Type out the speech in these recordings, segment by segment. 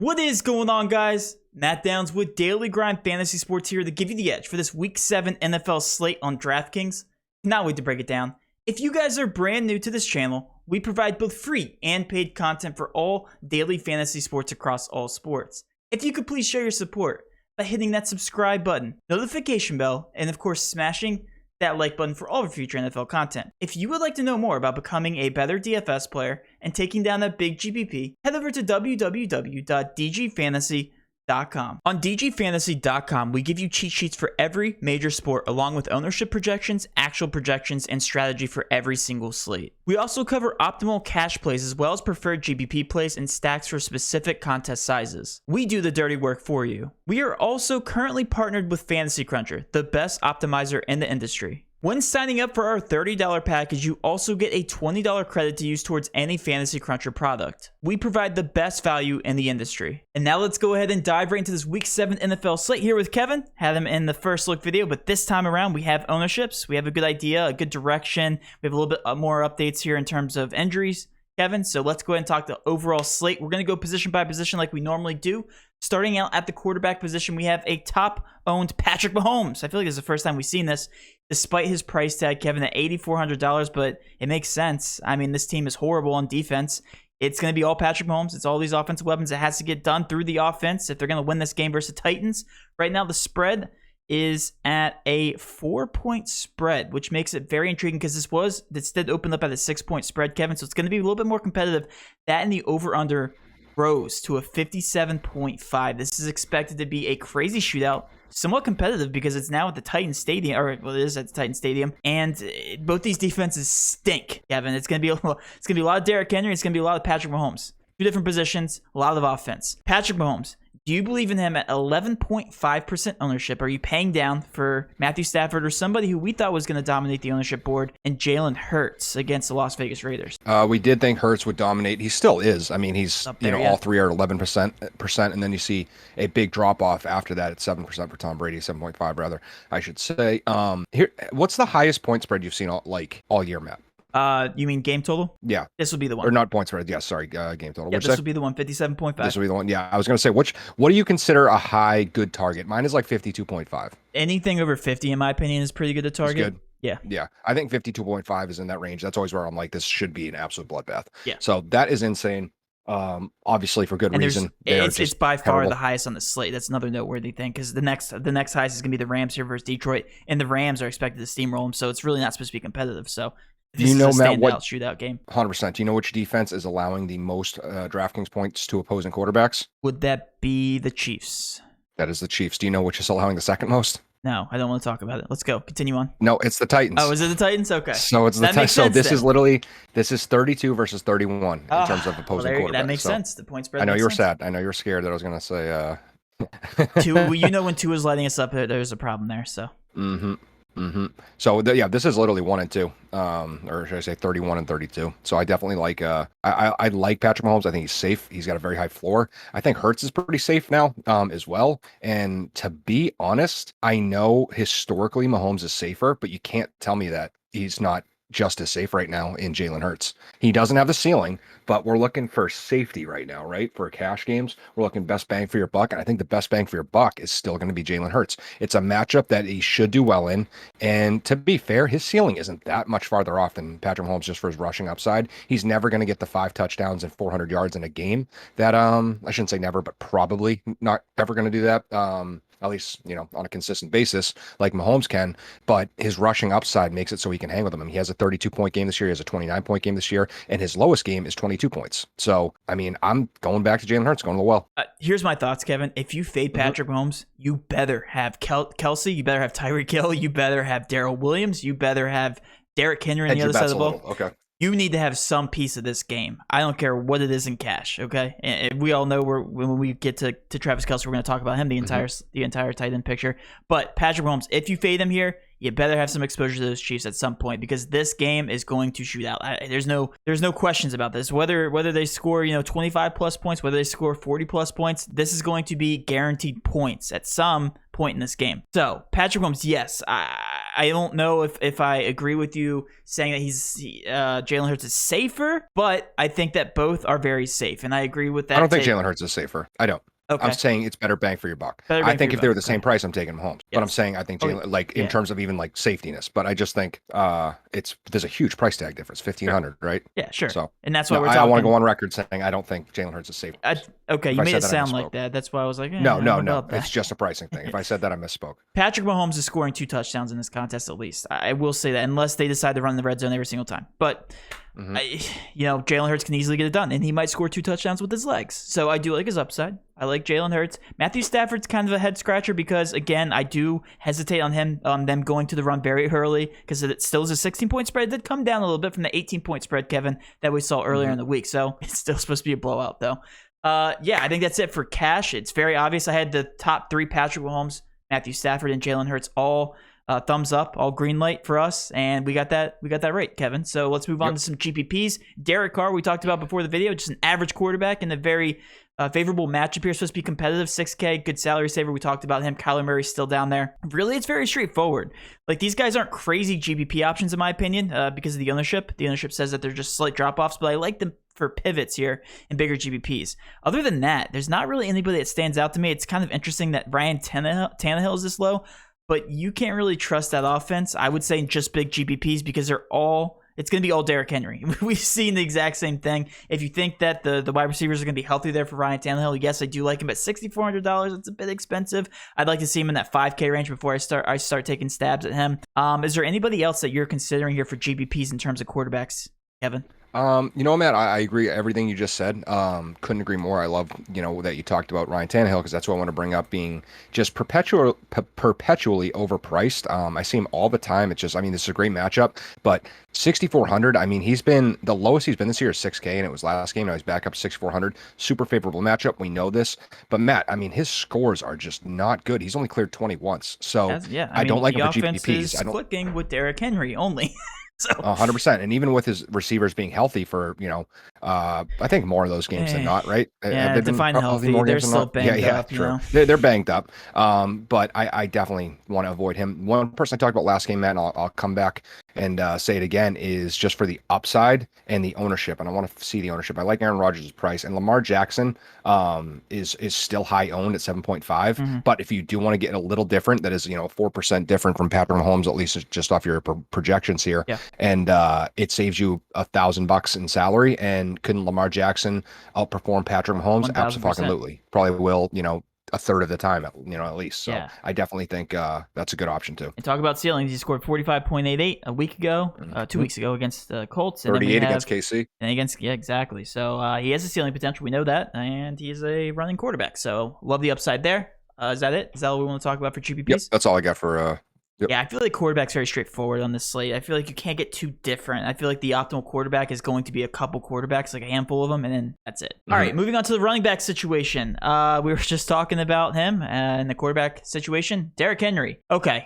What is going on, guys? Matt Downs with Daily Grind Fantasy Sports here to give you the edge for this Week 7 NFL slate on DraftKings. Cannot wait to break it down. If you guys are brand new to this channel, we provide both free and paid content for all daily fantasy sports across all sports. If you could please show your support by hitting that subscribe button, notification bell, and of course smashing that like button for all of our future NFL content. If you would like to know more about becoming a better DFS player and taking down that big GPP, head over to www.dgfantasy.com. On dgfantasy.com, we give you cheat sheets for every major sport along with ownership projections, actual projections, and strategy for every single slate. We also cover optimal cash plays as well as preferred GPP plays and stacks for specific contest sizes. We do the dirty work for you. We are also currently partnered with Fantasy Cruncher, the best optimizer in the industry. When signing up for our $30 package, you also get a $20 credit to use towards any Fantasy Cruncher product. We provide the best value in the industry. And now let's go ahead and dive right into this Week 7 NFL slate here with Kevin. Had him in the first look video, but this time around we have ownerships. We have a good idea, a good direction. We have a little bit more updates here in terms of injuries, Kevin. So let's go ahead and talk the overall slate. We're going to go position by position like we normally do. Starting out at the quarterback position, we have a top-owned Patrick Mahomes. I feel like this is the first time we've seen this, despite his price tag, Kevin, at $8,400, but it makes sense. I mean, this team is horrible on defense. It's going to be all Patrick Mahomes. It's all these offensive weapons. It has to get done through the offense if they're going to win this game versus the Titans. Right now, the spread is at a 4-point spread, which makes it very intriguing because this did open up at a 6-point spread, Kevin, so it's going to be a little bit more competitive. That and the over-under rose to a 57.5. This is expected to be a crazy shootout, somewhat competitive because it's now at the Titans Stadium, or well, it is at the Titans Stadium, and both these defenses stink, Kevin. It's gonna be a lot of Derrick Henry. It's gonna be a lot of Patrick Mahomes. Two different positions, a lot of offense. Patrick Mahomes. Do you believe in him at 11.5% ownership? Are you paying down for Matthew Stafford or somebody who we thought was going to dominate the ownership board, and Jalen Hurts against the Las Vegas Raiders? We did think Hurts would dominate. He still is. I mean, he's all three are 11%, and then you see a big drop off after that at 7% for Tom Brady, 7.5 rather, I should say. Here, what's the highest point spread you've seen all year, Matt? You mean game total? Yeah. This would be the one. Or not point spread. Yeah, sorry, game total. Yeah, this would be the one, 57.5. This would be the one. Yeah, I was going to say, what do you consider a high good target? Mine is like 52.5. Anything over 50, in my opinion, is pretty good to target. It's good. Yeah. Yeah. I think 52.5 is in that range. That's always where I'm like, this should be an absolute bloodbath. Yeah. So that is insane. Obviously for good reason. It's by far the highest on the slate. That's another noteworthy thing because the next highest is going to be the Rams here versus Detroit, and the Rams are expected to steamroll them, so it's really not supposed to be competitive. So this is a standout shootout game. 100%. Do you know which defense is allowing the most DraftKings points to opposing quarterbacks? Would that be the Chiefs? That is the Chiefs. Do you know which is allowing the second most? No, I don't want to talk about it. Let's go. Continue on. No, it's the Titans. Oh, is it the Titans? Okay. So it's the Titans. So this is 32 versus 31 in terms of opposing quarterbacks. That makes sense. The point spread. I know you were sad. I know you were scared that I was going to say. When Tua is lighting us up, there's a problem there. So. So this is literally 1 and 2, or should I say 31 and 32. So I definitely like. I like Patrick Mahomes. I think he's safe. He's got a very high floor. I think Hurts is pretty safe now, as well. And to be honest, I know historically Mahomes is safer, but you can't tell me that he's not just as safe right now in Jalen Hurts. He doesn't have the ceiling, but we're looking for safety right now, right? For cash games, we're looking best bang for your buck, and I think the best bang for your buck is still going to be Jalen Hurts. It's a matchup that he should do well in, and to be fair, his ceiling isn't that much farther off than Patrick Mahomes just for his rushing upside. He's never going to get the 5 touchdowns and 400 yards in a game. That I shouldn't say never, but probably not ever going to do that. At least, on a consistent basis like Mahomes can, but his rushing upside makes it so he can hang with him. He has a 32-point game this year. He has a 29-point game this year, and his lowest game is 22 points. So, I mean, I'm going back to Jalen Hurts, going to the well. Here's my thoughts, Kevin. If you fade Patrick Mahomes, you better have Kelsey. You better have Tyrique Hill. You better have Darrell Williams. You better have Derrick Henry on the other side of the ball. Okay. You need to have some piece of this game. I don't care what it is in cash, okay? And we all know when we get to Travis Kelsey, we're going to talk about him, the entire tight end picture. But Patrick Mahomes, if you fade him here, you better have some exposure to those Chiefs at some point because this game is going to shoot out. There's no questions about this. Whether they score 25 plus points, whether they score 40 plus points, this is going to be guaranteed points at some point in this game. So Patrick Mahomes, yes, I don't know if I agree with you saying that Jalen Hurts is safer, but I think that both are very safe, and I agree with that. I don't think Jalen Hurts is safer. I don't. Okay. I'm saying it's better bang for your buck. Better I bang think for if your they were buck. the same price, I'm taking Mahomes. But I'm saying I think Jalen, in terms of even like safetiness. But I just think there's a huge price tag difference, $1,500, right? Yeah, sure. So and that's why we're I talking. want to go on record saying I don't think Jalen Hurts is safe. Okay, you made it sound like that. That's why I was like, no. It's just a pricing thing. If I said that, I misspoke. Patrick Mahomes is scoring 2 touchdowns in this contest at least. I will say that, unless they decide to run the red zone every single time. But Jalen Hurts can easily get it done, and he might score 2 touchdowns with his legs. So I do like his upside. I like Jalen Hurts. Matthew Stafford's kind of a head scratcher because, again, I do hesitate on them going to the run very early because it still is a 16-point spread. It did come down a little bit from the 18-point spread, Kevin, that we saw earlier in the week. So it's still supposed to be a blowout, though. I think that's it for cash. It's very obvious. I had the top 3: Patrick Mahomes, Matthew Stafford, and Jalen Hurts all thumbs up, all green light for us, and we got that right, Kevin. So let's move on to some GPPs. Derek Carr, we talked about before the video, just an average quarterback in a very favorable matchup here. Supposed to be competitive, 6K, good salary saver. We talked about him. Kyler Murray's still down there. Really, it's very straightforward. Like, these guys aren't crazy GPP options in my opinion because of the ownership. The ownership says that they're just slight drop-offs, but I like them for pivots here in bigger GPPs. Other than that, there's not really anybody that stands out to me. It's kind of interesting that Ryan Tannehill is this low, but you can't really trust that offense, I would say, in just big GPPs because it's going to be all Derrick Henry. We've seen the exact same thing. If you think that the wide receivers are going to be healthy there for Ryan Tannehill, yes, I do like him, but $6,400, it's a bit expensive. I'd like to see him in that 5K range before I start taking stabs at him. Is there anybody else that you're considering here for GPPs in terms of quarterbacks, Kevin? Matt, I agree everything you just said. Couldn't agree more. I love, that you talked about Ryan Tannehill because that's what I want to bring up, being just perpetually overpriced. I see him all the time. It's just, this is a great matchup, but 6,400. He's been the lowest he's been this year is 6K, and it was last game. Now he's back up 6,400. Super favorable matchup. We know this, but Matt, his scores are just not good. He's only cleared 20 once, so I don't like him for GPPs. I don't clicking with Derrick Henry only. So 100%, and even with his receivers being healthy for I think more of those games than not, right? Yeah, they've define healthy. They're still banged up. True. They're banged up. But I definitely want to avoid him. One person I talked about last game, Matt, and I'll come back and say it again, is just for the upside and the ownership, and I want to see the ownership. I like Aaron Rodgers' price, and Lamar Jackson is still high owned at 7.5. But if you do want to get a little different, that is 4% different from Patrick Mahomes, at least just off your projections here. Yeah. And it saves you $1,000 in salary. And couldn't Lamar Jackson outperform Patrick Mahomes? 1,000%. Absolutely. Probably will, a third of the time, at least. So I definitely think that's a good option too. And talk about ceilings. He scored 45.88 a week ago, 2 weeks ago against the Colts. And 38 against KC. And exactly. So he has a ceiling potential. We know that. And he is a running quarterback. So love the upside there. Is that it? Is that all we want to talk about for GPPs? Yep, that's all I got for Yep. Yeah, I feel like quarterback's very straightforward on this slate. I feel like you can't get too different. I feel like the optimal quarterback is going to be a couple quarterbacks, like a handful of them, and then that's it. All right, moving on to the running back situation. We were just talking about him and the quarterback situation. Derrick Henry. Okay,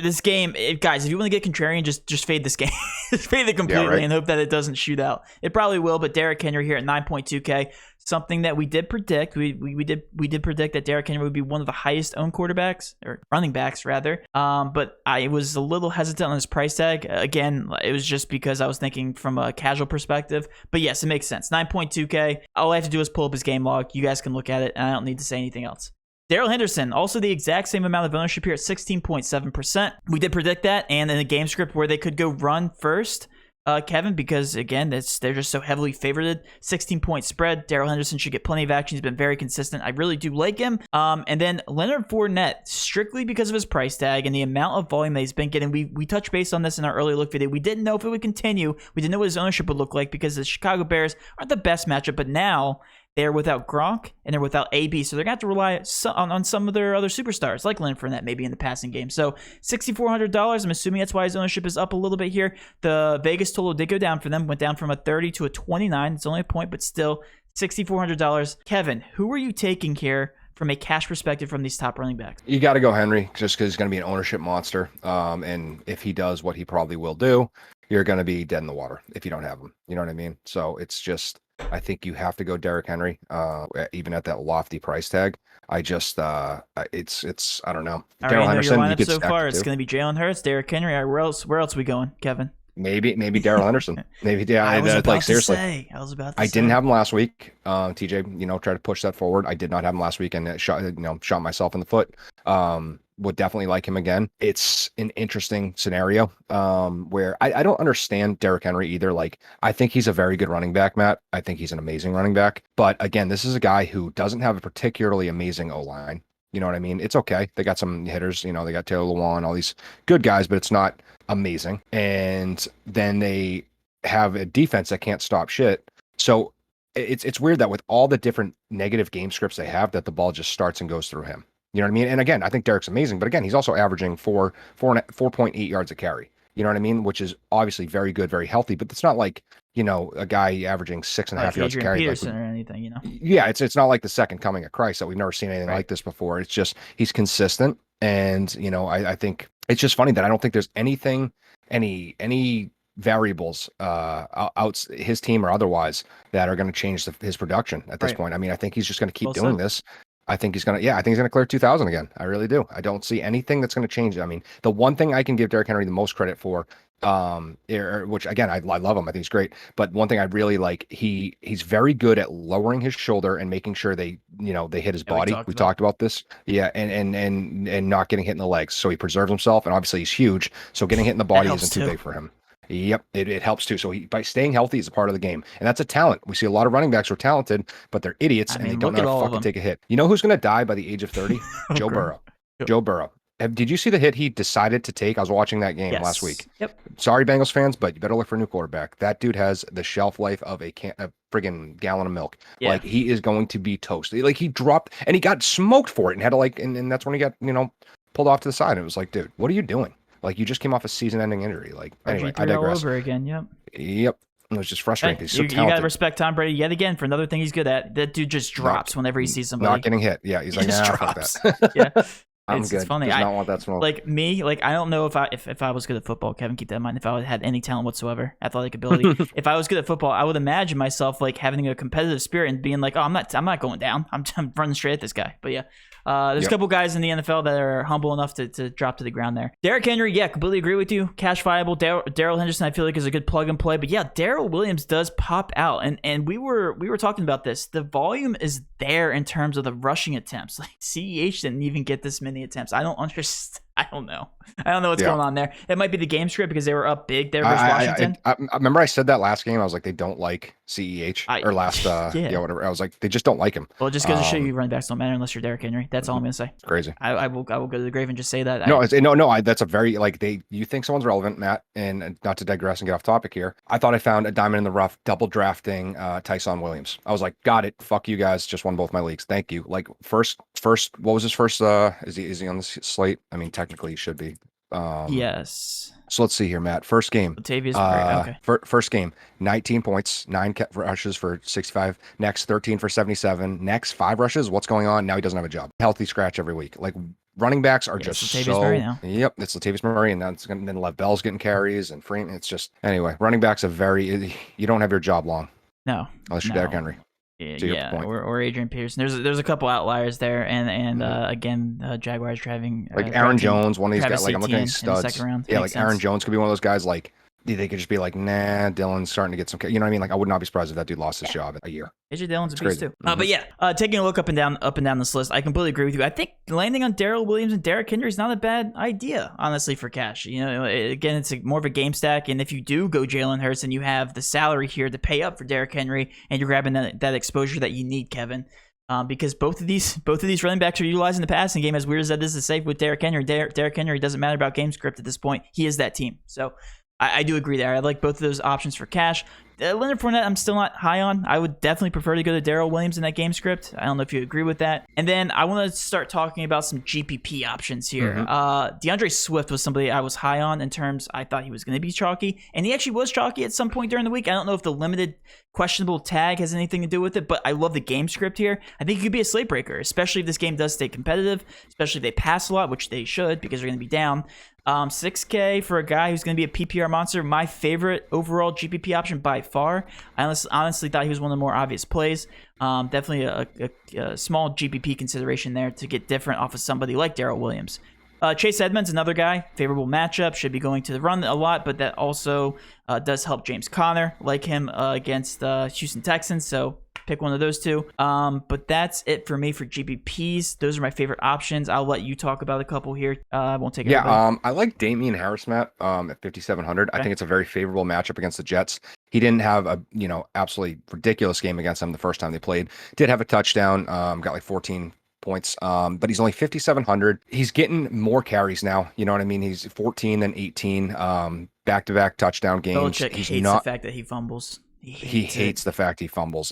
this game, guys, if you want to get contrarian, just fade this game. Just fade it completely and hope that it doesn't shoot out. It probably will, but Derrick Henry here at 9.2K. Something that we did predict. We did predict that Derrick Henry would be one of the highest owned quarterbacks, or running backs rather. But I was a little hesitant on his price tag. Again, it was just because I was thinking from a casual perspective. But yes, it makes sense. 9.2K. All I have to do is pull up his game log. You guys can look at it, and I don't need to say anything else. Darrell Henderson, also the exact same amount of ownership here at 16.7%. We did predict that, and in a game script where they could go run first, Kevin, because again, they're just so heavily favored. 16-point spread. Darrell Henderson should get plenty of action. He's been very consistent. I really do like him. And then Leonard Fournette, strictly because of his price tag and the amount of volume that he's been getting. We touched base on this in our early look video. We didn't know if it would continue. We didn't know what his ownership would look like because the Chicago Bears aren't the best matchup. But now they're without Gronk and they're without AB, so they're going to have to rely on some of their other superstars, like Leonard Fournette, maybe in the passing game. So $6,400, I'm assuming that's why his ownership is up a little bit here. The Vegas total did go down for them, went down from a 30 to a 29. It's only a point, but still $6,400. Kevin, who are you taking here from a cash perspective from these top running backs? You got to go Henry, just because he's going to be an ownership monster. And if he does what he probably will do, you're going to be dead in the water if you don't have him. You know what I mean? So it's just, I think you have to go Derrick Henry, even at that lofty price tag. I just it's I don't know. I Daryl already know your Henderson, you lineup could so stack far. the It's two. going to be Jalen Hurts, Derrick Henry. All right, where else are we going, Kevin? Maybe Daryl Henderson. Maybe yeah. I was about Like to seriously, say. I was about to I say. didn't have him last week. TJ, tried to push that forward. I did not have him last week, and it shot myself in the foot. Would definitely like him again. It's an interesting scenario where I don't understand Derrick Henry either. Like, I think he's a very good running back, Matt. I think he's an amazing running back. But again, this is a guy who doesn't have a particularly amazing O-line. You know what I mean? It's okay. They got some hitters. They got Taylor Lewan, all these good guys, but it's not amazing. And then they have a defense that can't stop shit. So it's weird that with all the different negative game scripts they have, that the ball just starts and goes through him. You know what I mean? And again, I think Derrick's amazing, but again, he's also averaging 4.8 yards a carry. You know what I mean? Which is obviously very good, very healthy, but it's not like, a guy averaging 6.5 yards a Adrian carry. Peterson or anything, Yeah, it's not like the second coming of Christ that we've never seen anything like this before. It's just he's consistent, and I think it's just funny that I don't think there's any variables out his team or otherwise that are going to change his production at this point. I mean, I think he's just going to keep doing this. I think he's going to clear 2,000 again. I really do. I don't see anything that's going to change it. I mean, the one thing I can give Derrick Henry the most credit for, which again, I love him. I think he's great. But one thing I really like, he's very good at lowering his shoulder and making sure they hit his body. We talked about this. Yeah. And not getting hit in the legs. So he preserves himself. And obviously he's huge. So getting hit in the body isn't too big for him. Yep, it helps too. So by staying healthy is a part of the game, and that's a talent. We see a lot of running backs who are talented, but they're idiots and they don't know how to fucking take a hit. You know who's going to die by the age of 30? Joe Burrow. Joe Burrow. Did you see the hit he decided to take? I was watching that game last week. Yep. Sorry, Bengals fans, but you better look for a new quarterback. That dude has the shelf life of a friggin' gallon of milk. Yeah. Like, he is going to be toasted. Like, he dropped and he got smoked for it and had to and that's when he got pulled off to the side. It was like, dude, what are you doing? Like, you just came off a season-ending injury. Like, anyway, I digress. All over again. Yep. It was just frustrating. He's so talented. You got to respect Tom Brady yet again for another thing he's good at. That dude just drops whenever he sees somebody. Not getting hit. Yeah, he's like, nah, fuck that. Yeah. I'm good. It's funny. Does not want that smoke. Like me, I don't know if I was good at football, Kevin, keep that in mind. If I had any talent whatsoever, athletic ability, if I was good at football, I would imagine myself like having a competitive spirit and being like, oh, I'm not going down. I'm running straight at this guy. But yeah. There's a couple guys in the NFL that are humble enough to drop to the ground there. Derrick Henry, yeah, completely agree with you. Cash viable. Darrell Henderson, I feel like, is a good plug and play. But yeah, Darrell Williams does pop out, and we were talking about this. The volume is there in terms of the rushing attempts. Like, CEH didn't even get this many attempts. I don't understand. I don't know what's going on there. It might be the game script because they were up big there versus Washington. I remember I said that last game. I was like, they don't like CEH or last whatever. I was like, they just don't like him. Well, it just goes to show you running backs don't matter unless you're Derrick Henry. That's all I'm gonna say. It's crazy. I will go to the grave and just say that. No. That's a very you think someone's relevant, Matt, and not to digress and get off topic here. I thought I found a diamond in the rough, double drafting Tyson Williams. I was like, got it. Fuck you guys. Just won both my leagues. Thank you. Like first. What was his first? Is he on the slate? I mean, technically he should be. Yes. So let's see here, Matt. First game. Latavius okay. First game, 19 points, 9 rushes for 65. Next, 13 for 77. Next, 5 rushes. What's going on? Now he doesn't have a job. Healthy scratch every week. Like, running backs are just Latavius Murray now. Yep, it's Latavius Murray, and then Lev Bell's getting carries, and Freeman. It's just, anyway, running backs you don't have your job long. No. Unless you're Derrick Henry. Yeah, or Adrian Peterson. There's a couple outliers there, and again, Jaguars driving like Aaron Jones, one of these guys. Like, I'm looking at these studs. Second round. Yeah, like sense. Aaron Jones could be one of those guys. Like, they could just be like, nah, Dylan's starting to get some. You know what I mean? Like, I would not be surprised if that dude lost his job in a year. AJ Dillon's a beast too. But yeah, taking a look up and down this list, I completely agree with you. I think landing on Darrell Williams and Derrick Henry is not a bad idea, honestly, for cash. Again, it's more of a game stack, and if you do go Jalen Hurts and you have the salary here to pay up for Derrick Henry, and you're grabbing that exposure that you need, Kevin. Because both of these running backs are utilized in the passing game. As weird as that is to say with Derrick Henry, Derrick Henry doesn't matter about game script at this point. He is that team. So I do agree there. I like both of those options for cash. Leonard Fournette, I'm still not high on. I would definitely prefer to go to Darrell Williams in that game script. I don't know if you agree with that. And then I want to start talking about some GPP options here. DeAndre Swift was somebody I was high on in terms I thought he was going to be chalky, and he actually was chalky at some point during the week. I don't know if the limited questionable tag has anything to do with it, but I love the game script here. I think he could be a slate breaker, especially if this game does stay competitive, especially if they pass a lot, which they should because they're going to be down. 6K for a guy who's going to be a PPR monster. My favorite overall GPP option by far. I honestly thought he was one of the more obvious plays. Definitely a small GPP consideration there to get different off of somebody like Darrell Williams. Chase Edmonds, another guy, favorable matchup, should be going to the run a lot, but that also does help James Conner, like him against Houston Texans, so pick one of those two. But that's it for me for GPPs. Those are my favorite options. I'll let you talk about a couple here. I won't take it. Yeah, I like Damian Harris, Matt, at 5,700. Okay. I think it's a very favorable matchup against the Jets. He didn't have a, absolutely ridiculous game against them the first time they played. Did have a touchdown, got like 14 points, but he's only 5,700. He's getting more carries now. You know what I mean? He's 14 and 18, back-to-back touchdown games. Belichick hates the fact that he fumbles. He hates the fact he fumbles.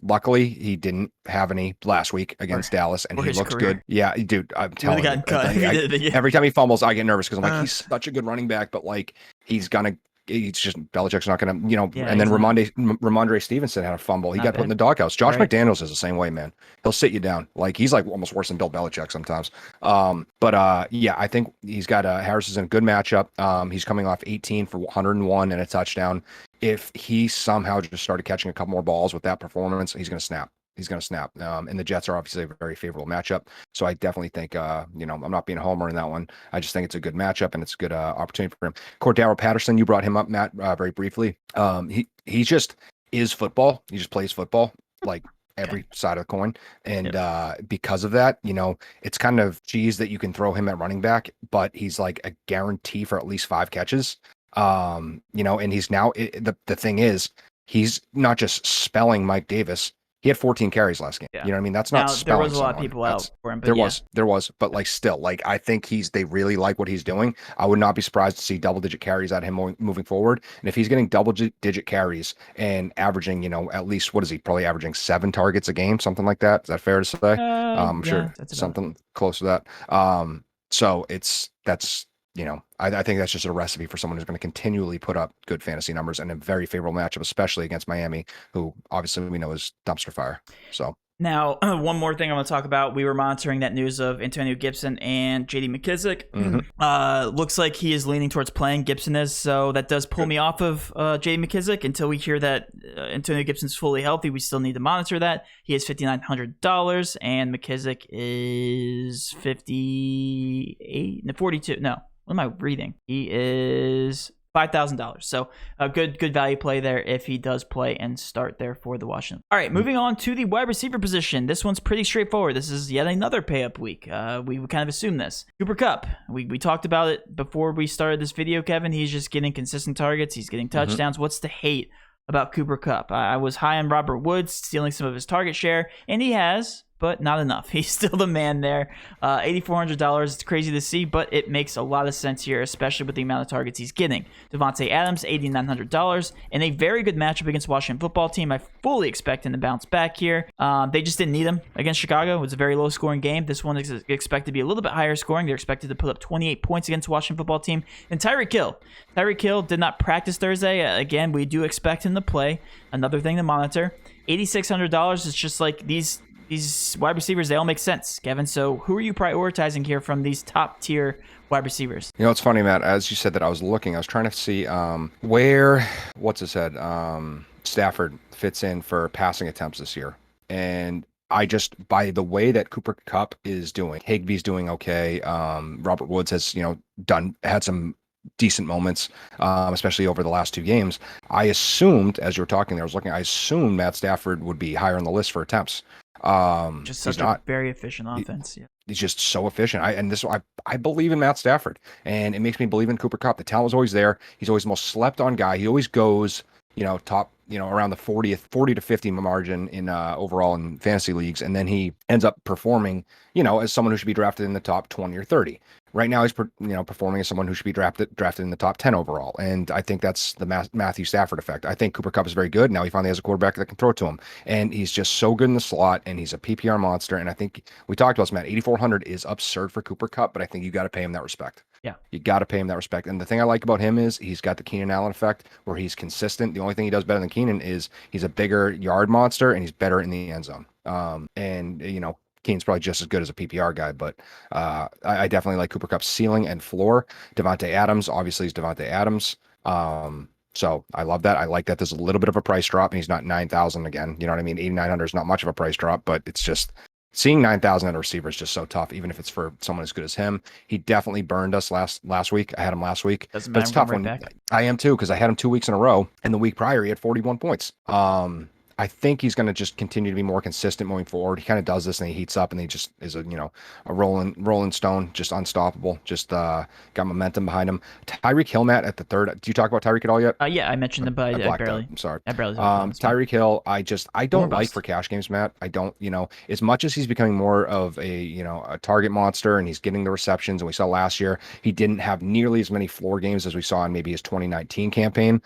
Luckily, he didn't have any last week against Dallas, and he looks good. Yeah, dude, I'm telling you. Every time he fumbles, I get nervous because I'm like, he's such a good running back, but like he's just Belichick's not gonna, and then Ramondre Stevenson had a fumble. He got put in the doghouse. Josh McDaniels is the same way, man. He'll sit you down. Like he's like almost worse than Bill Belichick sometimes. Yeah, I think he's got Harris is in a good matchup. He's coming off 18 for 101 and a touchdown. If he somehow just started catching a couple more balls with that performance, he's gonna snap. And the Jets are obviously a very favorable matchup. So I definitely think, I'm not being a homer in that one. I just think it's a good matchup and it's a good opportunity for him. Cordaro Patterson, you brought him up, Matt, very briefly. He just is football. He just plays football like every side of the coin. And because of that, it's kind of cheese that you can throw him at running back, but he's like a guarantee for at least 5 catches. And he's now, the thing is, he's not just spelling Mike Davis. He had 14 carries last game. Yeah. You know what I mean? That's not spelling. There was a lot of people out for him. But there was, but like still, like I think they really like what he's doing. I would not be surprised to see double-digit carries at him moving forward. And if he's getting double-digit carries and averaging, at least what is he probably averaging 7 targets a game, something like that? Is that fair to say? I'm sure something close to that. So that's. I think that's just a recipe for someone who's going to continually put up good fantasy numbers and a very favorable matchup, especially against Miami, who obviously we know is dumpster fire. So now, one more thing I want to talk about. We were monitoring that news of Antonio Gibson and J.D. Mckissick. Mm-hmm. Looks like he is leaning towards playing. Gibson is, so that does pull me off of J.D. Mckissick until we hear that Antonio Gibson's fully healthy. We still need to monitor that. He is $5,900, and Mckissick is 42. No. What am I reading? He is $5,000. So a good value play there if he does play and start there for the Washington. All right, moving on to the wide receiver position. This one's pretty straightforward. This is yet another pay up week. We kind of assume this. Cooper Kupp. We talked about it before we started this video, Kevin. He's just getting consistent targets. He's getting touchdowns. What's the hate about Cooper Kupp? I was high on Robert Woods stealing some of his target share, and he has, but not enough. He's still the man there. $8,400. It's crazy to see, but it makes a lot of sense here, especially with the amount of targets he's getting. Devontae Adams, $8,900, and a very good matchup against the Washington football team. I fully expect him to bounce back here. They just didn't need him against Chicago. It was a very low-scoring game. This one is expected to be a little bit higher scoring. They're expected to put up 28 points against the Washington football team. And Tyrique Hill. Tyrique Hill did not practice Thursday. Again, we do expect him to play. Another thing to monitor. $8,600 is just like these wide receivers, they all make sense, Kevin. So who are you prioritizing here from these top tier wide receivers? It's funny, Matt, as you said that I was trying to see where, Stafford fits in for passing attempts this year. And I just, by the way that Cooper Kupp is doing, Higbee's doing okay. Robert Woods has, had some decent moments, especially over the last 2 games. I assumed, as you were talking there, I assumed Matt Stafford would be higher on the list for attempts. Just such a very efficient offense. He's just so efficient. I believe in Matt Stafford, and it makes me believe in Cooper Kupp. The talent was always there. He's always the most slept on guy. He always goes, top, around the 40 to 50 margin in overall in fantasy leagues, and then he ends up performing, as someone who should be drafted in the top 20 or 30. Right now, he's performing as someone who should be drafted in the top 10 overall, and I think that's the Matthew Stafford effect. I think Cooper Kupp is very good. Now he finally has a quarterback that can throw it to him, and he's just so good in the slot, and he's a PPR monster. And I think we talked about this, Matt. 8,400 is absurd for Cooper Kupp, but I think you got to pay him that respect. Yeah, you got to pay him that respect. And the thing I like about him is he's got the Keenan Allen effect, where he's consistent. The only thing he does better than Keenan is he's a bigger yard monster, and he's better in the end zone. Keen's probably just as good as a PPR guy, but I definitely like Cooper Kupp's ceiling and floor. Devontae Adams, obviously, is Devontae Adams. So I love that. I like that there's a little bit of a price drop, and he's not 9,000 again. You know what I mean? 8,900 is not much of a price drop, but it's just seeing 9,000 at a receiver is just so tough, even if it's for someone as good as him. He definitely burned us last week. I had him last week. Doesn't But matter. it's tough when I am too, because I had him 2 weeks in a row, and the week prior he had 41 points. I think he's going to just continue to be more consistent moving forward. He kind of does this and he heats up and he just is a rolling stone, just unstoppable, just got momentum behind him. Tyreek Hill, Matt, at the third. Do you talk about Tyreek at all yet? Yeah, I mentioned him, but I barely. I'm sorry. I barely. Tyreek Hill, I don't like for cash games, Matt. I don't, as much as he's becoming more of a target monster and he's getting the receptions, and we saw last year he didn't have nearly as many floor games as we saw in maybe his 2019 campaign.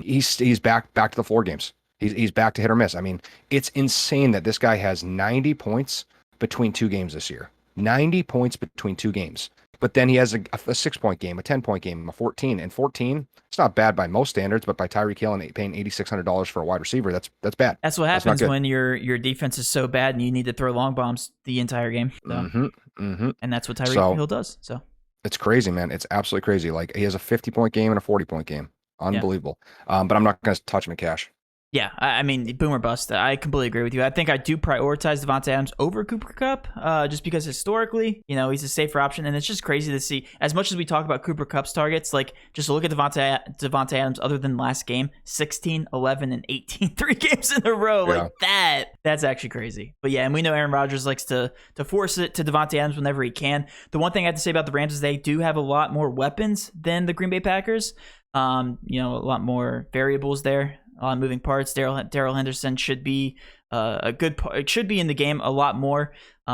He's back to the floor games. He's back to hit or miss. I mean, it's insane that this guy has 90 points between 2 games this year. 90 points between 2 games. But then he has a 6-point game, a 10-point game, a 14. And 14, it's not bad by most standards, but by Tyreek Hill and paying $8,600 for a wide receiver, that's bad. That's what happens when your defense is so bad and you need to throw long bombs the entire game. So. And that's what Tyreek Hill does. So it's crazy, man. It's absolutely crazy. Like, he has a 50-point game and a 40-point game. Unbelievable. Yeah. But I'm not going to touch him in cash. Yeah, I mean, boom or bust. I completely agree with you. I think I do prioritize Devontae Adams over Cooper Kupp, just because historically, he's a safer option, and it's just crazy to see. As much as we talk about Cooper Kupp's targets, like, just look at Devontae Adams. Other than last game, 16, 11, and 18, 3 games in a row. Yeah. Like that's actually crazy. But yeah, and we know Aaron Rodgers likes to force it to Devontae Adams whenever he can. The one thing I have to say about the Rams is they do have a lot more weapons than the Green Bay Packers. A lot more variables there. Moving parts. Darrell Henderson should be a good part. Should be in the game a lot more.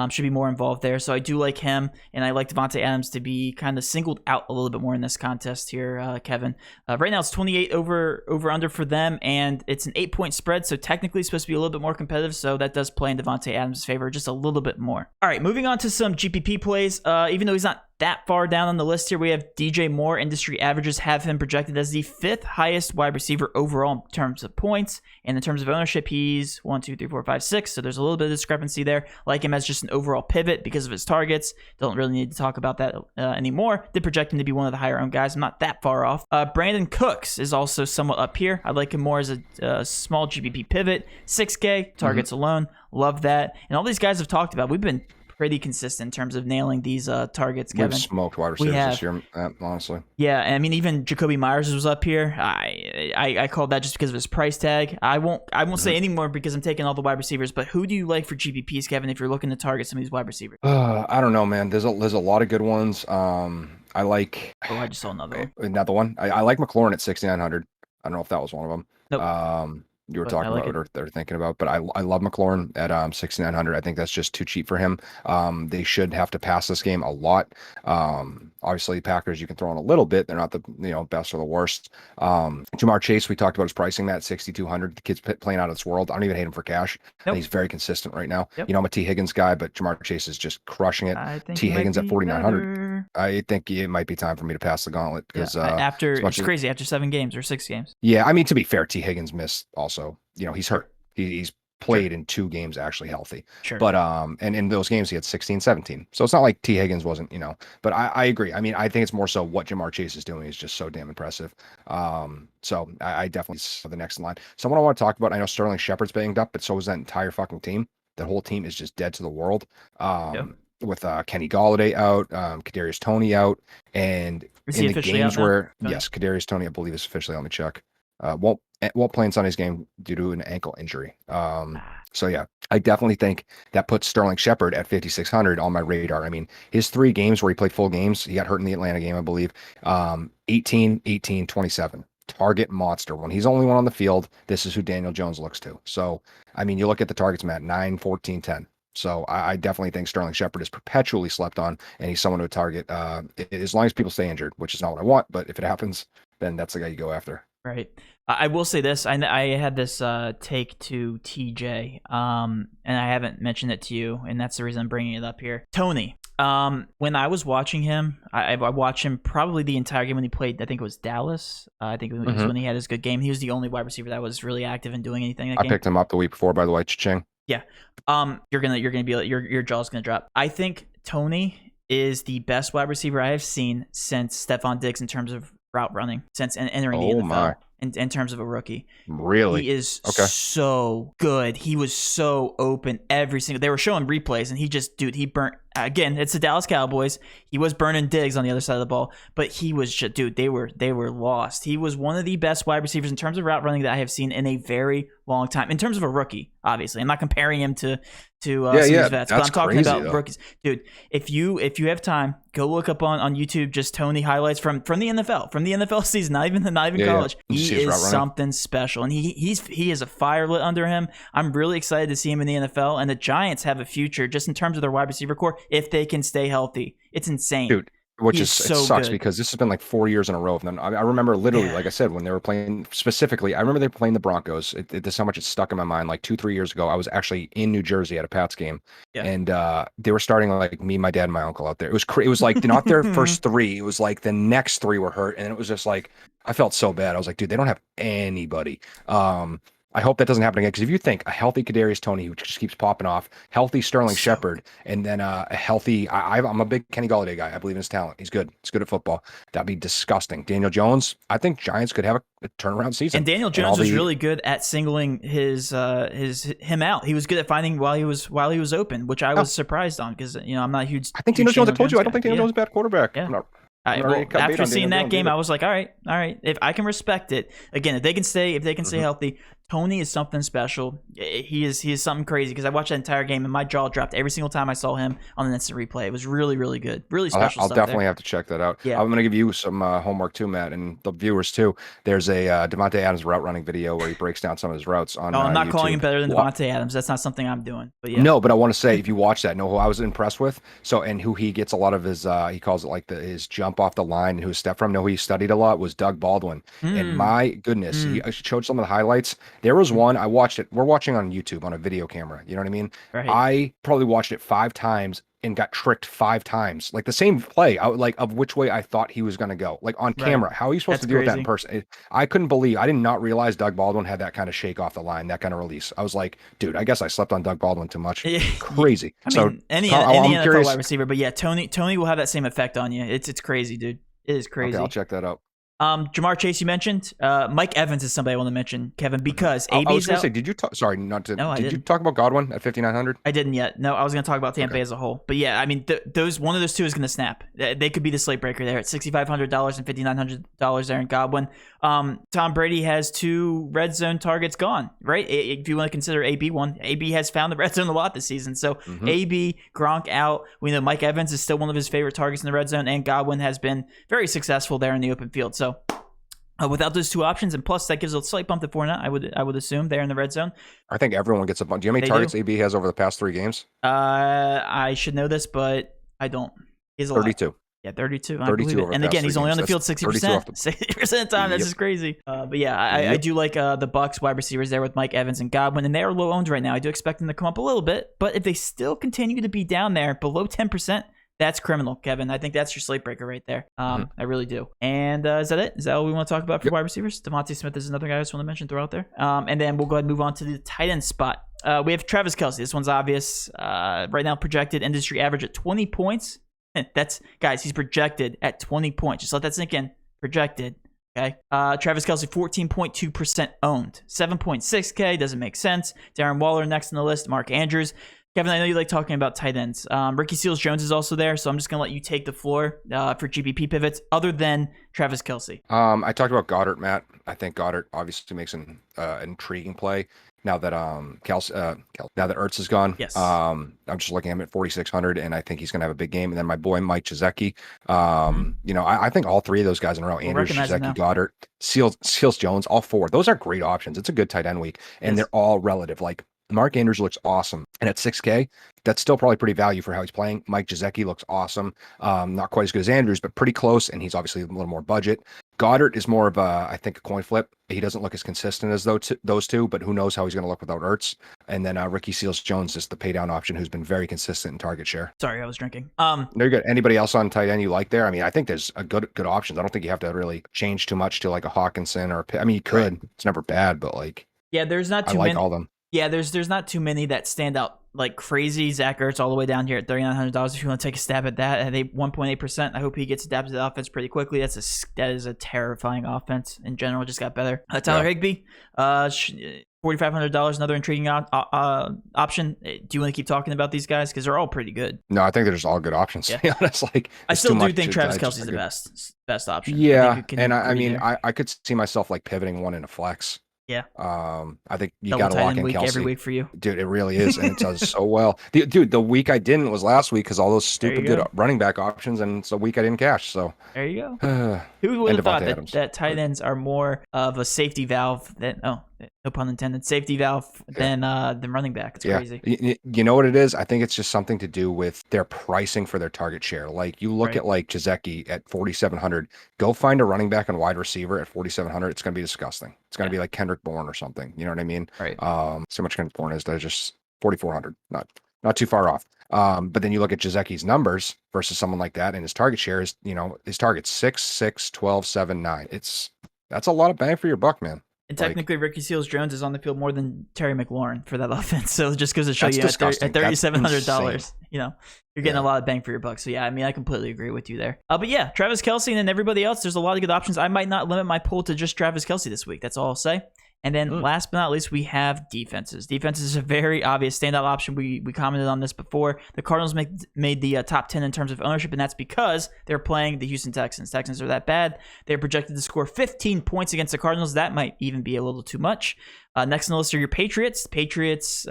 Should be more involved there. So I do like him, and I like Devontae Adams to be kind of singled out a little bit more in this contest here, Kevin. Right now it's 28 over under for them, and it's an 8-point spread. So technically it's supposed to be a little bit more competitive. So that does play in Devontae Adams' favor just a little bit more. All right, moving on to some GPP plays. Even though he's not that far down on the list here, we have DJ Moore. Industry averages have him projected as the 5th highest wide receiver overall in terms of points, and in terms of ownership, he's 1, 2, 3, 4, 5, 6. So there's a little bit of discrepancy there. Like him as just an overall pivot because of his targets. Don't really need to talk about that anymore. Did project him to be one of the higher owned guys. I'm not that far off. Brandon Cooks is also somewhat up here. I like him more as a small GPP pivot. 6K targets alone. Love that. And all these guys have talked about. We've been pretty consistent in terms of nailing these targets, Kevin. We've smoked wide receivers this year, honestly. Yeah, I mean, even Jacoby Myers was up here. I called that just because of his price tag. I won't say any more because I'm taking all the wide receivers. But who do you like for GPPs, Kevin, if you're looking to target some of these wide receivers? I don't know, man. There's a lot of good ones. I like. Oh, I just saw another one. Another one. I like McLaurin at 6,900. I don't know if that was one of them. Nope. You were talking about or they're thinking about, but I love McLaurin at 6,900. I think that's just too cheap for him. They should have to pass this game a lot. Obviously, Packers you can throw in a little bit. They're not the best or the worst. Jamar Chase, we talked about his pricing, Matt, 6,200. The kid's playing out of this world. I don't even hate him for cash. Nope. He's very consistent right now. Yep. I'm a T Higgins guy, but Jamar Chase is just crushing it. T Higgins at 4,900. I think it might be time for me to pass the gauntlet because it's crazy after 7 games or 6 games. Yeah, I mean, to be fair, T Higgins missed also. He's hurt. He's played in 2 games actually healthy. Sure. But and in those games he had 16, 17. So it's not like T Higgins wasn't, but I agree. I mean, I think it's more so what Jamar Chase is doing is just so damn impressive. So I definitely saw the next line. Someone I want to talk about, I know Sterling Shepard's banged up, but so is that entire fucking team. That whole team is just dead to the world. With Kenny Golladay out, Kadarius Toney out, and in the games where yes, Kadarius Toney I believe is officially. Let me check. Won't play in Sunday's game due to an ankle injury. So yeah, I definitely think that puts Sterling Shepard at 5,600 on my radar. I mean, his 3 games where he played full games, he got hurt in the Atlanta game, I believe. 18, 18, 27. Target monster. When he's only one on the field, this is who Daniel Jones looks to. So, I mean, you look at the targets, Matt, 9, 14, 10. So I definitely think Sterling Shepard is perpetually slept on, and he's someone to target as long as people stay injured, which is not what I want. But if it happens, then that's the guy you go after. Right. I will say this. I had this take to TJ, and I haven't mentioned it to you, and that's the reason I'm bringing it up here. Toney. When I was watching him, I watched him probably the entire game when he played. I think it was Dallas. I think it was when he had his good game. He was the only wide receiver that was really active in doing anything. I picked him up the week before, by the way. Cha-ching. Yeah. You're gonna be like, your jaw's gonna drop. I think Tony is the best wide receiver I have seen since Stephon Diggs in terms of route running, since entering the NFL. My. In terms of a rookie. Really? He is okay. so good. He was so open every single. They were showing replays, and he just, dude, he burnt. Again, it's the Dallas Cowboys. He was burning Diggs on the other side of the ball, but he was just, dude, they were lost. He was one of the best wide receivers in terms of route running that I have seen in a very long time. In terms of a rookie, obviously, I'm not comparing him to some of these vets, but I'm talking about rookies. Dude, if you have time, go look up on YouTube just Tony highlights from the NFL season, not even college. He is something special, and he is a fire lit under him. I'm really excited to see him in the NFL, and the Giants have a future just in terms of their wide receiver core if they can stay healthy. It's insane, dude. Which is so it sucks good. Because this has been like 4 years in a row. And then I remember literally, like I said, when they were playing specifically, I remember they were playing the Broncos. That's how much it's stuck in my mind. Like 2-3 years ago, I was actually in New Jersey at a Pats game, and they were starting like me, my dad, and my uncle out there. It was like not their first three. It was like the next three were hurt, and it was just like I felt so bad. I was like, dude, they don't have anybody. I hope that doesn't happen again, because if you think a healthy Kadarius Toney who just keeps popping off, healthy Sterling Shepard, and then a healthy, I'm a big Kenny Golladay guy. I believe in his talent. He's good. He's good at football. That'd be disgusting. Daniel Jones, I think Giants could have a turnaround season. And Daniel Jones was really good at singling him out. He was good at finding while he was open, which I was surprised on, because I'm not a huge. I think Daniel Jones. I told you, I don't think Daniel Jones is a bad quarterback. Yeah. After seeing that game, I was like, all right. If I can respect it, again, if they can stay healthy, Tony is something special. He is something crazy, because I watched that entire game and my jaw dropped every single time I saw him on an instant replay. It was really, really good. Really special I'll stuff definitely there. have to check that out. Yeah. I'm going to give you some homework too, Matt, and the viewers too. There's a Devontae Adams route running video where he breaks down some of his routes on I'm not YouTube. calling him better than Devontae Adams. That's not something I'm doing. But yeah. No, but I want to say, if you watch that, know who I was impressed with. So, and who he gets a lot of his, he calls it like his jump off the line, and who his step from, know who he studied a lot was Doug Baldwin. And my goodness, he showed some of the highlights. There was one, I watched it. We're watching on YouTube on a video camera. You know what I mean? Right. I probably watched it 5 times and got tricked 5 times. Like the same play, of which way I thought he was going to go. Like on camera. How are you supposed to deal with that in person? I couldn't believe, I did not realize Doug Baldwin had that kind of shake off the line, that kind of release. I was like, dude, I guess I slept on Doug Baldwin too much. Crazy. Any NFL wide receiver, but yeah, Tony will have that same effect on you. It's crazy, dude. It is crazy. Okay, I'll check that out. Jamar Chase, you mentioned. Mike Evans is somebody I want to mention, Kevin, because AB's I was going to out. say, did you talk? Sorry, not to. No, did you talk about Godwin at 5,900? I didn't yet. No, I was going to talk about Tampa Bay as a whole. But yeah, I mean, one of those two is going to snap. They could be the slate breaker there at $6,500 and $5,900 there in Godwin. Tom Brady has 2 red zone targets gone, right? If you want to consider AB one, AB has found the red zone a lot this season. So AB, Gronk out. We know Mike Evans is still one of his favorite targets in the red zone, and Godwin has been very successful there in the open field. So without those 2 options, and plus that gives a slight bump to Fournette, I would assume there in the red zone. I think everyone gets a bump. Do you know how many targets AB has over the past 3 games? I should know this, but I don't. He's 32. Yeah, 32. 32 over and again, he's only on the field 60%. 60% of the time. That's just crazy. But yeah, I do like the Bucs wide receivers there with Mike Evans and Godwin, and they are low owned right now. I do expect them to come up a little bit, but if they still continue to be down there below 10%, that's criminal, Kevin. I think that's your slate breaker right there. I really do. And is that it? Is that all we want to talk about for wide receivers? Devontae Smith is another guy I just want to mention, throw out there. And then we'll go ahead and move on to the tight end spot. We have Travis Kelsey. This one's obvious. Right now, projected industry average at 20 points. That's, guys, he's projected at 20 points. Just let that sink in. Projected. Okay. Travis Kelsey, 14.2% owned. 7.6K. Doesn't make sense. Darren Waller next on the list. Mark Andrews. Kevin, I know you like talking about tight ends. Ricky Seals-Jones is also there, so I'm just going to let you take the floor for GPP pivots other than Travis Kelsey. I talked about Goddard, Matt. I think Goddard obviously makes an intriguing play now that now that Ertz is gone. Yes. I'm just looking at him at 4,600, and I think he's going to have a big game. And then my boy Mike Gesicki. I think all 3 of those guys in a row: Andrews, Gesicki, Goddard, Seals-Jones, all 4. Those are great options. It's a good tight end week, and they're all relative. Like, Mark Andrews looks awesome. And at 6K, that's still probably pretty value for how he's playing. Mike Gesicki looks awesome. Not quite as good as Andrews, but pretty close. And he's obviously a little more budget. Goddard is more of I think a coin flip. He doesn't look as consistent as those two, but who knows how he's going to look without Ertz. And then Ricky Seals-Jones is the pay down option, who's been very consistent in target share. Sorry, I was drinking. No, you're good. Anybody else on tight end you like there? I mean, I think there's a good options. I don't think you have to really change too much to like a Hawkinson or, I mean, you could. Right. It's never bad, but like. Yeah, there's not too many. I like all them. Yeah, there's not too many that stand out like crazy. Zach Ertz all the way down here at $3,900. If you want to take a stab at that, at 1.8%, I hope he gets adapted to the offense pretty quickly. That is a terrifying offense in general. Just got better. Tyler Higbee, $4,500, another intriguing option. Do you want to keep talking about these guys because they're all pretty good? No, I think they're just all good options. To be honest, like I still do think Travis Kelsey's the best option. Yeah, and I mean, I could see myself like pivoting one in a flex. Yeah. I think you got to lock in Kelsey every week for you, dude. It really is, and it does so well. Dude, the week I didn't was last week because all those stupid good running back options, and it's a week I didn't cash. So there you go. Who would have thought that tight ends are more of a safety valve than no pun intended, safety valve than running back? It's crazy. You know what it is? I think it's just something to do with their pricing for their target share. Like you look at like Gesicki at 4,700. Go find a running back and wide receiver at 4,700. It's going to be disgusting. It's going to be like Kendrick Bourne or something. You know what I mean? Right. So much Kendrick Bourne is that just 4,400. Not too far off. But then you look at Gesicki's numbers versus someone like that, and his target share is, his target's 6, 6, 12, 7, 9. That's a lot of bang for your buck, man. And technically, Ricky Seals-Jones is on the field more than Terry McLaurin for that offense. So it just goes to show you at $3,700, you're getting a lot of bang for your buck. So yeah, I mean, I completely agree with you there. But yeah, Travis Kelsey and then everybody else, there's a lot of good options. I might not limit my pool to just Travis Kelsey this week. That's all I'll say. And then last but not least, we have defenses. Defenses is a very obvious standout option. We commented on this before. The Cardinals made the top 10 in terms of ownership, and that's because they're playing the Houston Texans. Texans are that bad. They're projected to score 15 points against the Cardinals. That might even be a little too much. Next on the list are your Patriots. The Patriots,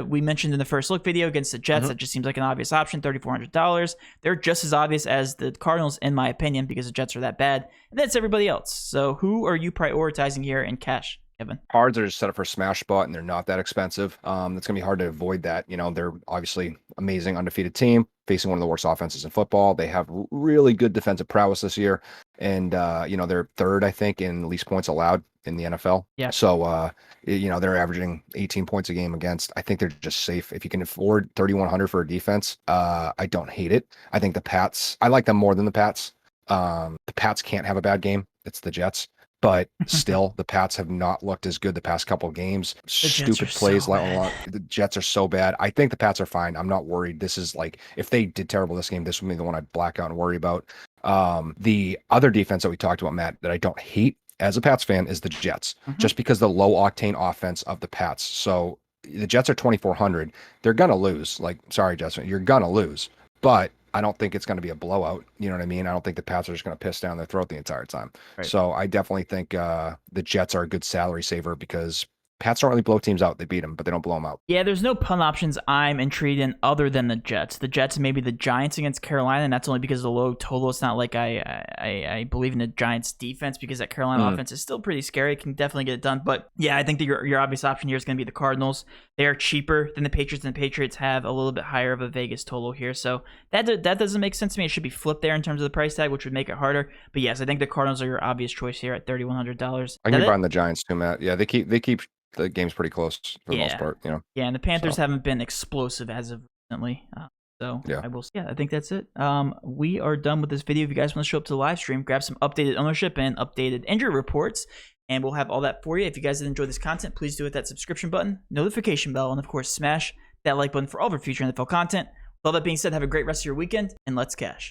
we mentioned in the first look video against the Jets. That just seems like an obvious option, $3,400. They're just as obvious as the Cardinals, in my opinion, because the Jets are that bad. And that's everybody else. So who are you prioritizing here in cash? Cards are just set up for smash spot, and they're not that expensive. It's gonna be hard to avoid that. They're obviously amazing undefeated team facing one of the worst offenses in football. They have really good defensive prowess this year, and they're third, I think, in least points allowed in the NFL. Yeah. So they're averaging 18 points a game against. I think they're just safe if you can afford 3,100 for a defense. I don't hate it. I think the Pats. I like them more than the Pats. The Pats can't have a bad game. It's the Jets. But still, the Pats have not looked as good the past couple of games. Stupid plays. The Jets are so bad. I think the Pats are fine. I'm not worried. This is like, if they did terrible this game, this would be the one I'd black out and worry about. The other defense that we talked about, Matt, that I don't hate as a Pats fan is the Jets, just because the low octane offense of the Pats. So the Jets are 2,400. They're going to lose. Like, sorry, Jets, you're going to lose. But I don't think it's going to be a blowout. You know what I mean? I don't think the Pats are just going to piss down their throat the entire time. Right. So I definitely think the Jets are a good salary saver because Pats don't really blow teams out. They beat them, but they don't blow them out. Yeah, there's no punt options I'm intrigued in other than the Jets. The Jets and maybe the Giants against Carolina, and that's only because of the low total. It's not like I believe in the Giants defense because that Carolina offense is still pretty scary. It can definitely get it done. But yeah, I think that your obvious option here is going to be the Cardinals. They are cheaper than the Patriots, and the Patriots have a little bit higher of a Vegas total here. So that doesn't make sense to me. It should be flipped there in terms of the price tag, which would make it harder. But yes, I think the Cardinals are your obvious choice here at $3,100. I can buy the Giants too, Matt. Yeah, they keep the game's pretty close for the most part, Yeah, and the Panthers haven't been explosive as of recently. I think that's it. We are done with this video. If you guys want to show up to the live stream, grab some updated ownership and updated injury reports, and we'll have all that for you. If you guys did enjoy this content, please do hit that subscription button, notification bell, and of course, smash that like button for all of our future NFL content. With all that being said, have a great rest of your weekend, and let's cash.